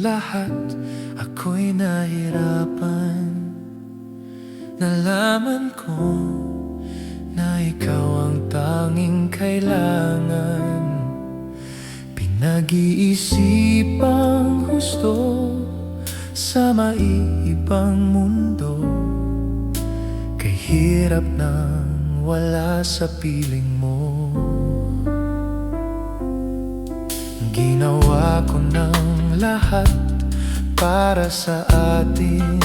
lahat, ako'y nahirapan. Nalaman ko na ikaw ang tanging kailangan. Pinag-iisipang husto sa maiibang mundo, kay hirap nang wala sa piling mo. Ginawa ko ng lahat para sa atin,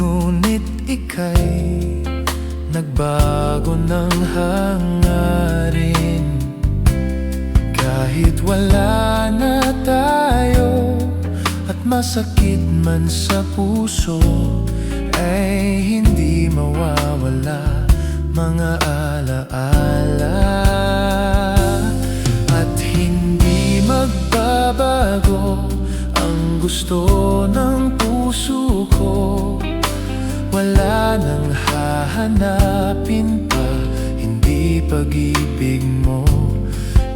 ngunit ika'y nagbago ng hangarin. Kahit wala na tayo at masakit man sa puso, ay hindi mawawala mga alaala. At hindi magbabago ang gusto ng puso ko. Wala nang hahanapin pa, hindi pag-ibig mo.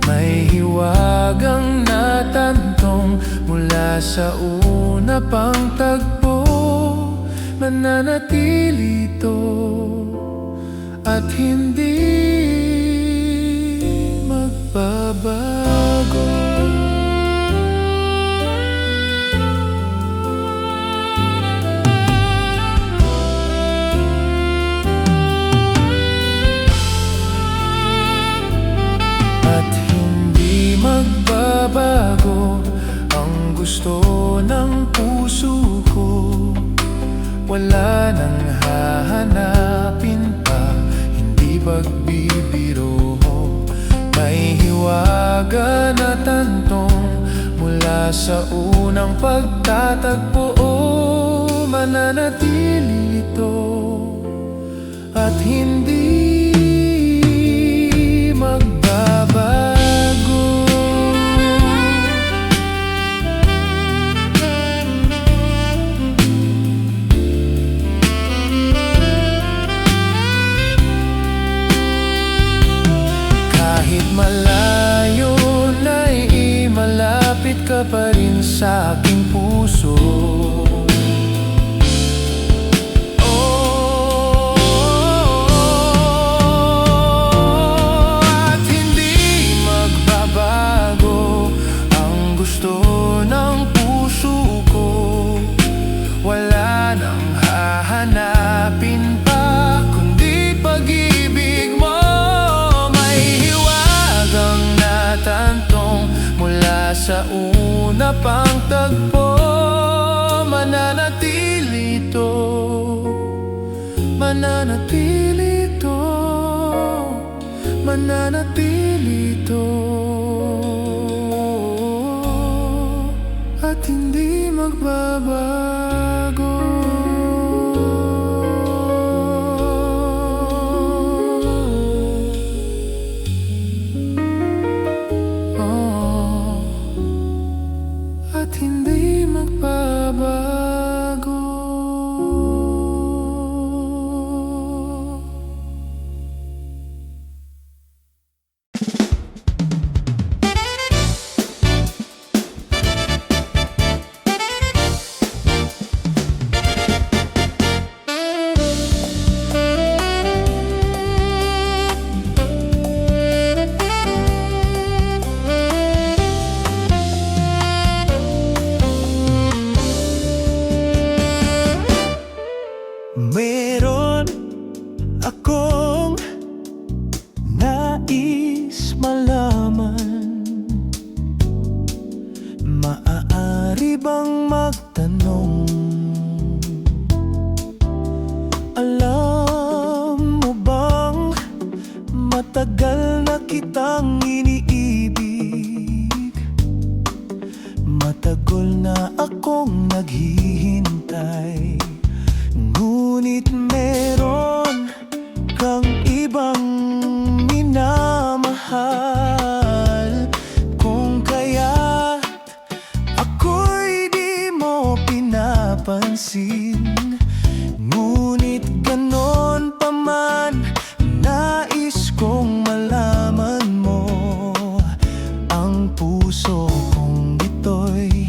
May hiwagang natantong mula sa una pang tagpo. Mananatili ito at hindi magbabago. At hindi magbabago ang gusto ng puso ko. Wala nang hahanapin pa, hindi pagbibiro. May hiwaga na tantong mula sa unang pagtatagpo. Mananatili ito at hindi magbabago. Kahit malayo na'y malapit ka pa rin sa aking puso. At hindi magbabago ang gusto ng puso ko. Wala nang hahanapin pa, kundi pag-ibig mo. Tantong mula sa una pang tagpo. Mananatili ito, mananatili ito, mananatili ito, at hindi magbabago. At hindi magbabago. Meron akong nais malaman. Maaari bang magtanong? Alam mo bang matagal na kitang iniibig? Matagal na akong naghihintay, ngunit meron kang ibang minamahal. Kung kaya't ako'y di mo pinapansin, ngunit ganon pa man, nais kong malaman mo ang puso kong ito'y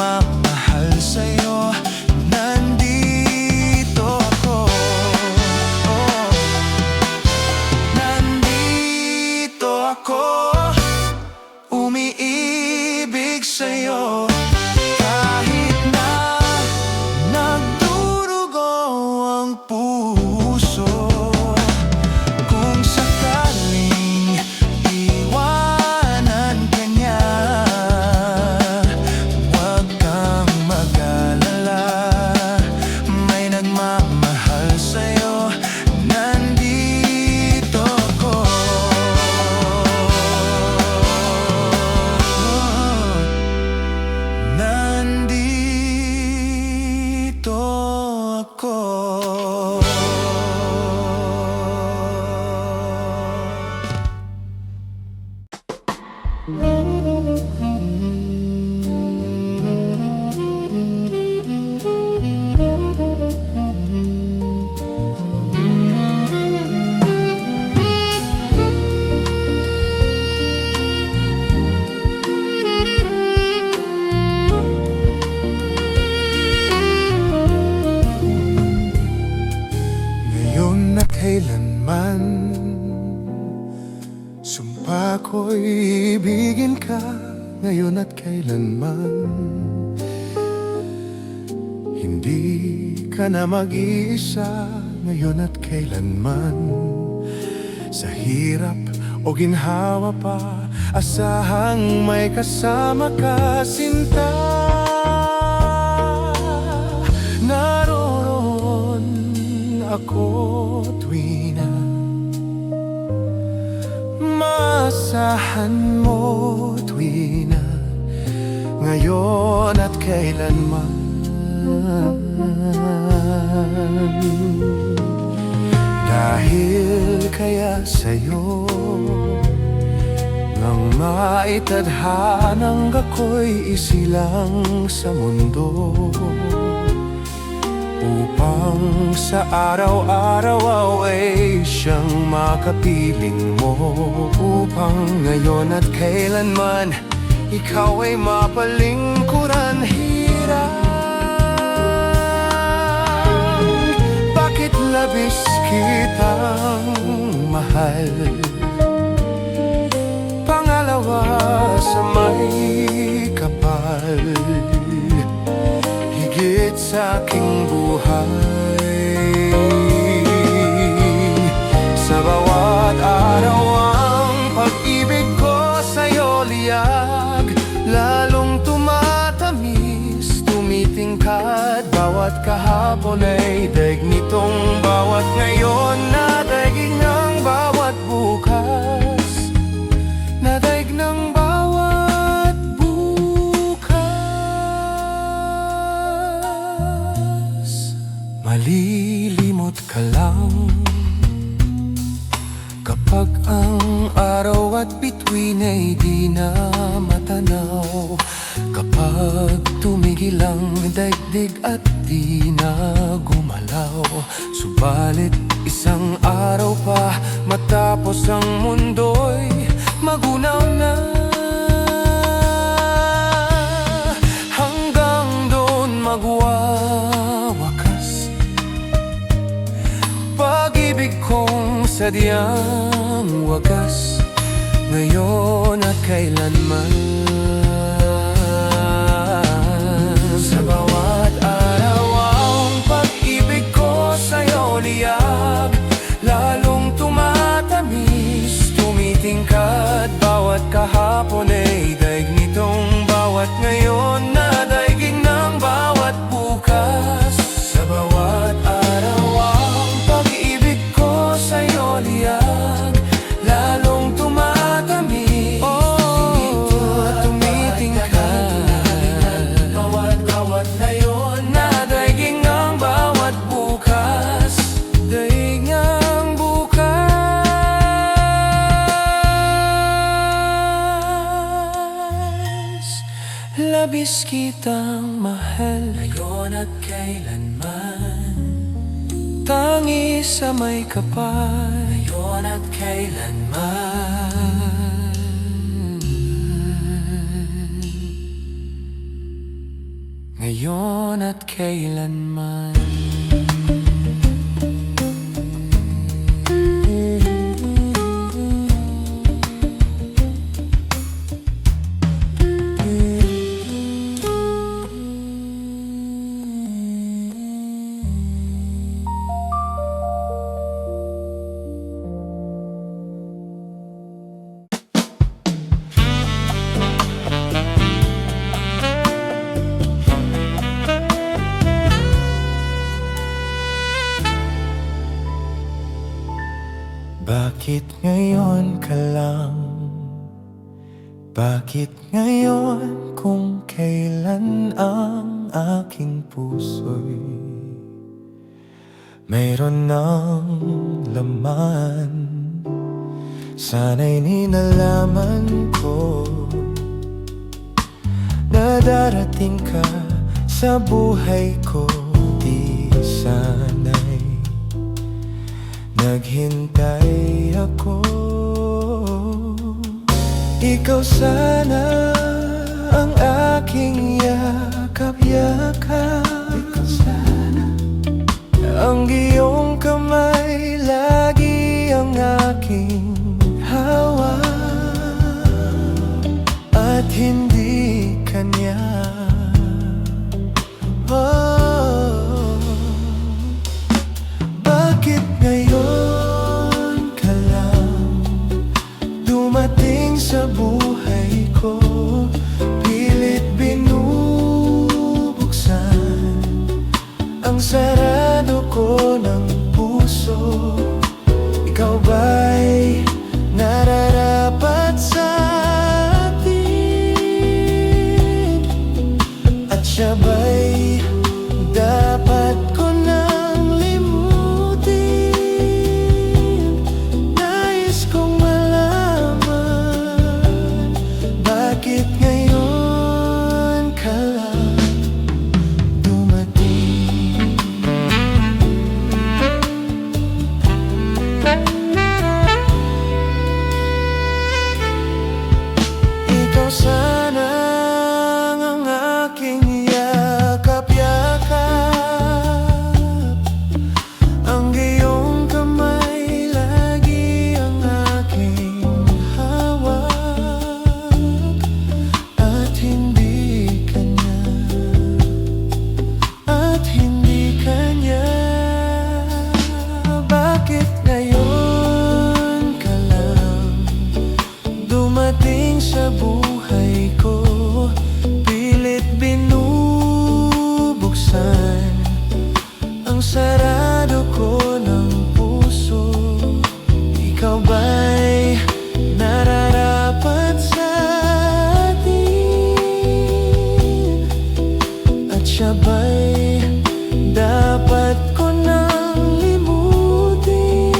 nagmamahal sa'yo. Nandito ako, oh. Nandito ako, umiibig sa'yo. Kahit na nagdurugo ang puso, kung sakaling iwanan ka niya, huwag kang mag-alala. May nagmamahal sa'yo. Nandito ako. Nandito ako. Ngayon at kailanman, sumpa ko'y ibigin ka. Ngayon at kailanman, hindi ka na mag-iisa. Ngayon at kailanman, sa hirap o ginhawa pa, asahang may kasama ka, sinta. Naroon ako tuwina, maasahan mo tuwina. Ngayon at kailanman, dahil kaya sa'yo nang maitadhanang ako'y isilang sa mundo, upang sa araw-araw ay siyang makapiling mo. Upang ngayon at kailanman ikaw ay mapalingkuran. Hirang, bakit labis kitang mahal? Pangalawa sa may kapal, higit sa aking buhay. Sa bawat araw ang pag-ibig ko sa'yo liyag, lalong tumatamis, tumitingkad. Bawat kahapon ay daig nitong bawat ngayon, na daigin ng bawat bukas, na daig ng bawat bukas. Malilimot ka lang kapag ang araw at bituin ay di na matanaw. Kapag tumigil ang daigdig at di na gumalaw. Subalit isang araw pa matapos ang mundo'y magunaw na. Hanggang doon magwawakas pag-ibig kong sadyang wagas. Ngayon at kailanman, sa bawat araw ang pag-ibig ko sa'yo liyag, lalong tumatamis, tumitingkad. Bawat kahapon ay daig nitong bawat ngayon, na daigin ng bawat bukas. Sa bawat araw ang pag-ibig ko sa'yo liyag, lalong tumatamis, tumitingkad. Bawat ngayon, na daigin ng bawat bukas, daig ng bukas. Labis kitang mahal, ngayon at kailanman, tangi sa may kapal, ngayon at kailanman. ngayon at kailanman. Bakit ngayon ka lang? Bakit ngayon kung kailan ang aking puso'y mayroon ng laman? Sana'y ninalaman ko na darating ka sa buhay ko. Di sana'y naghintay ako. Ikaw sana ang aking yakap-yakap. Ikaw sana ang iyong kamay, lagi ang aking hawak. At hindi kanya. Bakit ngayon ka lang dumating sa buhay ko? Pilit binubuksan ang sarado ko ng puso. Ikaw ba'y nararapat sa atin? At siya ba'y dapat ko nang limutin? Nais kong malaman, bakit ngayon ka lang dumating? Ikaw sana ang aking yakap-yakap, ang iyong kamay, lagi ang aking hawak. At hindi kanya, at hindi kanya. Bakit ngayon ka lang dumating sa buhay ko? Pilit binubuksan ang sarado ko ng puso. Ikaw ba'y nararapat sa atin? At siya ba'y dapat ko nang limutin?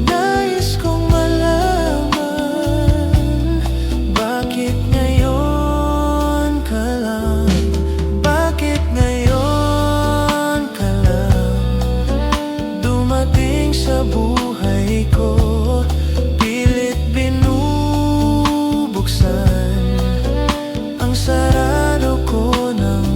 Nais kong malaman, bakit ngayon ka lang? Bakit ngayon ka lang dumating sa buhay ko? Pilit binubuksan ang sarado ko ng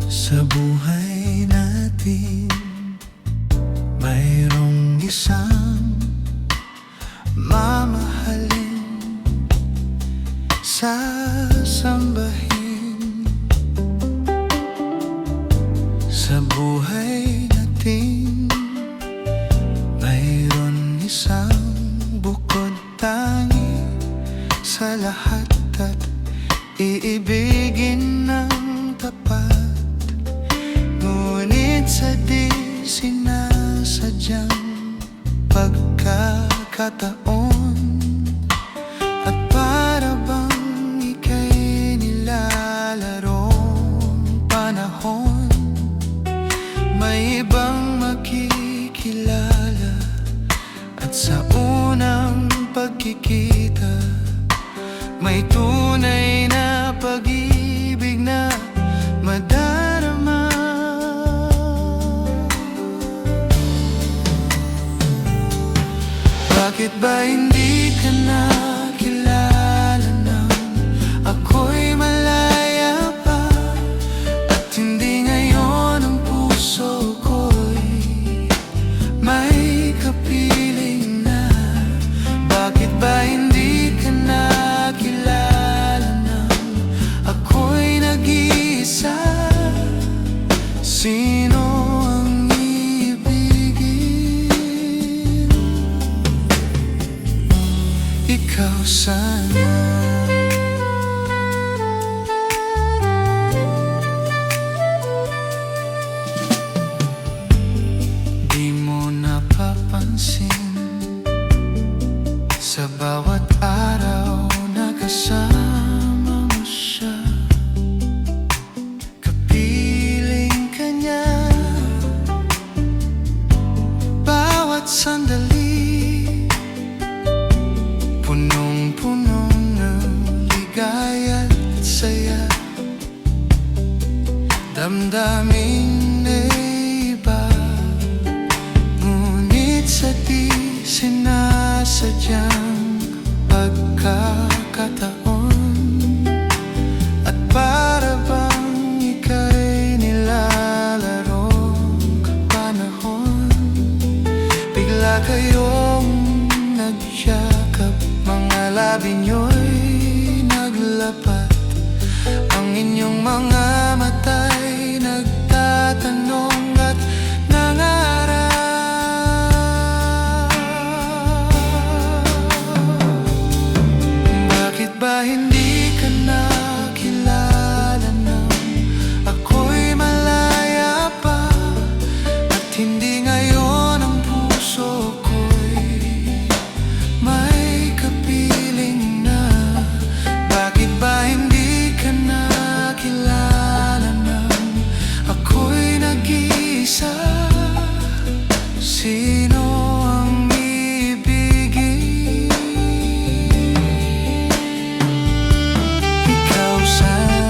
Sa buhay natin mayroong isang mamahalin, sasambahin. Sa buhay natin mayroon isang bukod tangi sa lahat at iibigin ng tapat. Ngunit sa di sinasadyang pagkakataon, at para bang ika'y nilalarong panahon, may ibang makikilala. At sa unang pagkikita, may tunay na pag-ibig na madarama. Bakit ba hindi ka nakilala nang ako'y malaya pa? At hindi ngayon ang puso ko'y may kapiling na? Bakit ba hindi ka nakilala nang ako'y nag-iisa? Sino ang ibigin? Ikaw sana. Di mo napapansin, sa bawat araw na kasama mo siya, kapiling ka niya. Bawat sandali punong-puno ng ligaya at saya, damdamin ay iba. Ngunit sa di sinasadyang pagkakataon, at para bang ika'y nilalarong panahon, bigla kayong nagyakap, mga labi nyo'y naglapat. Ang inyong mga mata'y nagtatanong at nangarap. Bakit ba hindi ka nakilala nang ako'y malaya pa? At hindi ngayon ang puso ko'y may kapiling na? Bakit ba hindi ka nakilala nang ako'y nag-iisa? Sino ang ibigin? Ikaw sana.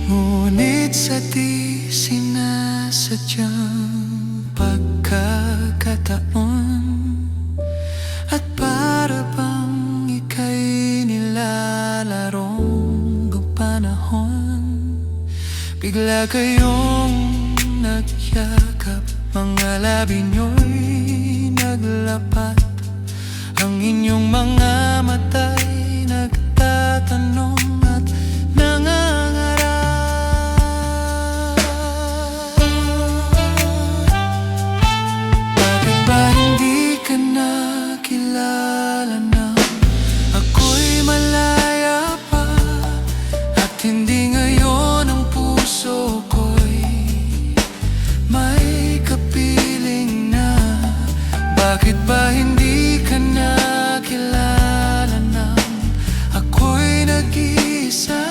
Ngunit sa di sinasadyang pagkakataon, at para bang ika'y nilalarong panahon, bigla kayong nagyakap, mga labi nyo'y naglapat. Ang inyong mga mata'y nagtatanong at nangangarap. Bakit ba hindi ka nakilala nang ako'y malaya pa? At hindi ngayon ang puso ko'y may kapiling na? Bakit ba hindi ka nakilala nang ako'y nag-iisa?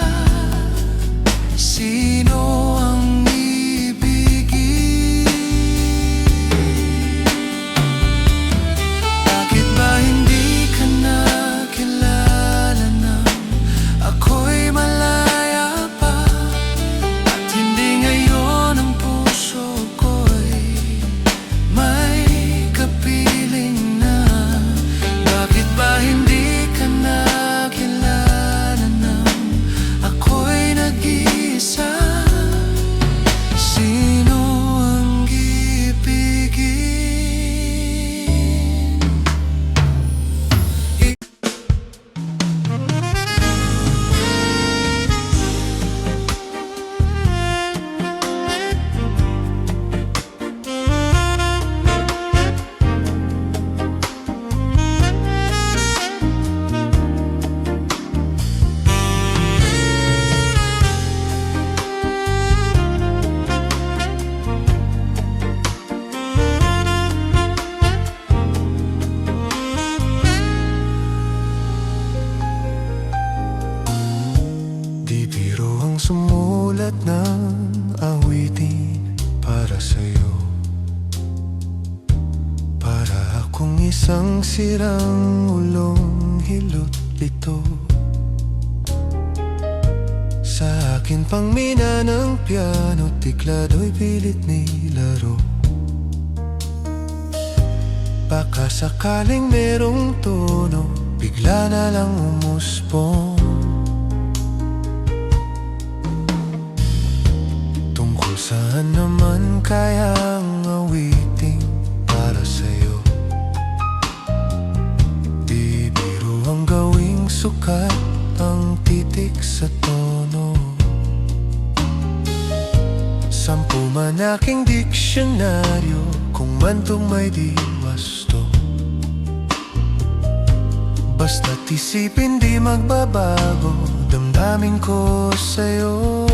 awitin para sa'yo. Para akong isang sirang ulong hilot lito. Sa akin pang mina ng piano, tiklado'y pilit nilaro. Baka sakaling merong tono, bigla na lang umuspong. Tungkol saan naman kayang awiting para sa'yo? Di biro ang gawing sukat ang titik sa tono. 10 man aking diksyonaryo, kung man itong may di wasto. Basta't isipin di magbabago, damdamin ko sa'yo.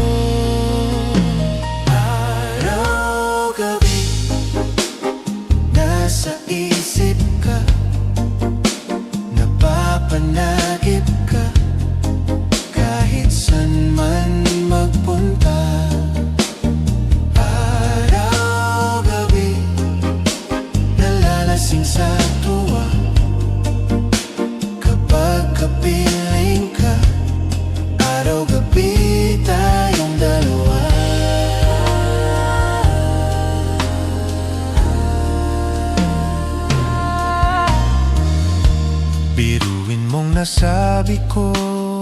Araw-gabi, nasa isip ka, napapanagip ka, kahit san man magpunta. Araw-gabi, nalalasing sa tuwa, kapag kapiling ka. Araw-gabi tayong dalawa. Biruin mong nasabi ko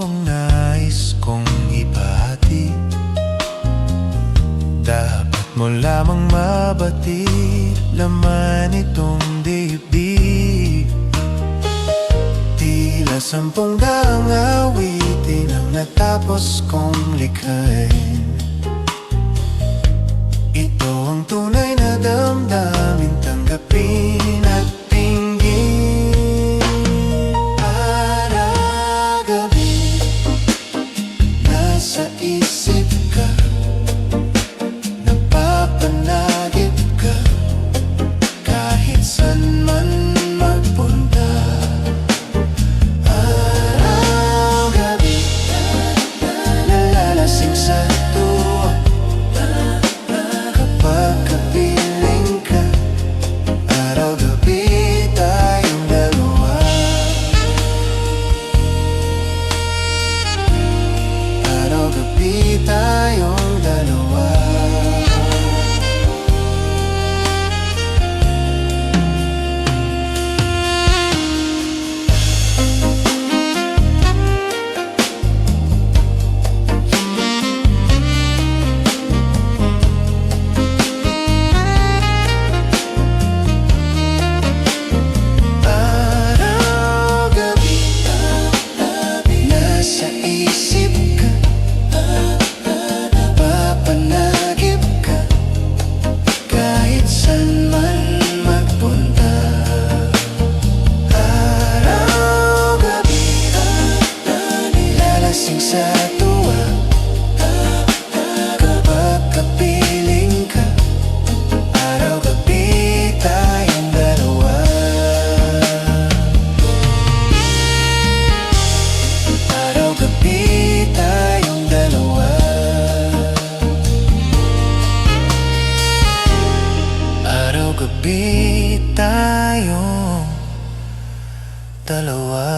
ang nais kong ibahati. Dapat mo lamang mabati, laman itong dibdib. Tila 10 daang awitin ang natapos kong likhain. Ito ang tunay na damdamin, tanggapin at tingin. Araw-gabi, nasa isip ka, napapanagip ka, kahit san man magpunta. Araw-gabi, nalalasing sa tuwa, kapag kapiling ka. Araw-gabi tayong dalawa. Araw-gabi tayong dalawa. Araw-gabi, nasa isip ka, napapanagip ka, kahit san man magpunta. Araw-gabi, nilalasing sa tuwa, kapag kapiling ka. Araw-gabi tayong dalawa. Araw-gabi tayong dalawa. Araw-gabi tayong dalawa.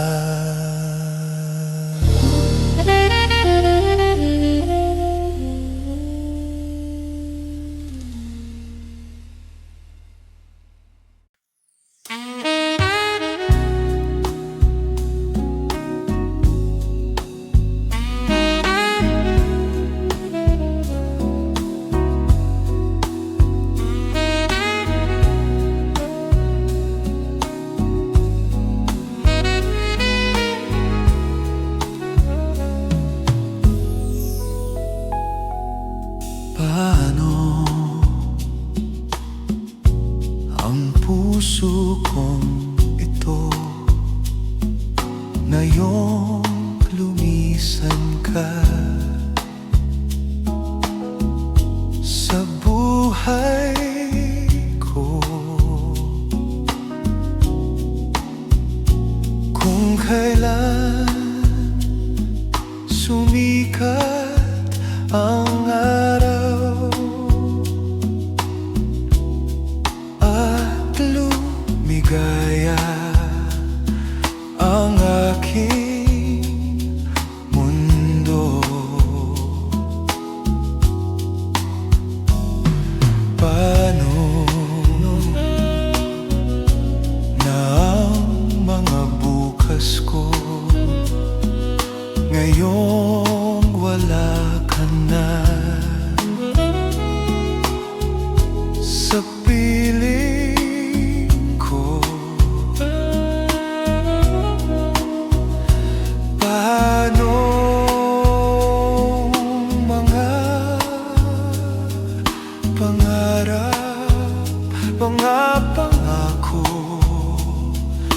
Paano ang puso kong ito ngayong lumisan ka sa buhay ko? Kung kailan sumikat ang araw pangarap, mga pangako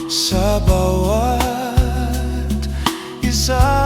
sa bawat isa